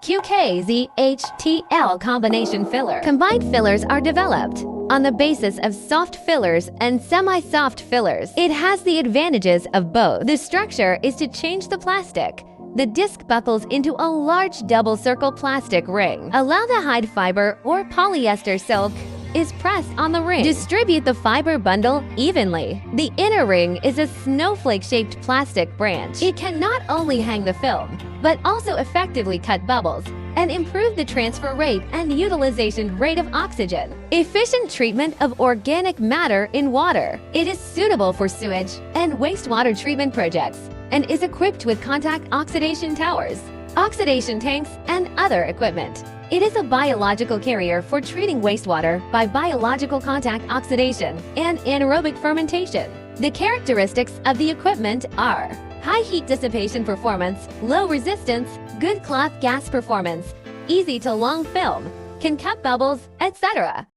Qk-Zhtl combination filler. Combined fillers are developed on the basis of soft fillers and semi-soft fillers. It has the advantages of both. The structure is to change the plastic. The disc buckles into a large double circle plastic ring. Allow the hide fiber or polyester silk is pressed on the ring. Distribute the fiber bundle evenly. The inner ring is a snowflake-shaped plastic branch. It can not only hang the film, but also effectively cut bubbles and improve the transfer rate and utilization rate of oxygen. Efficient treatment of organic matter in water. It is suitable for sewage and wastewater treatment projects and is equipped with contact oxidation towers, oxidation tanks, and other equipment. It is a biological carrier for treating wastewater by biological contact oxidation and anaerobic fermentation. The characteristics of the equipment are high heat dissipation performance, low resistance, good cloth gas performance, easy to long film, can cut bubbles, etc.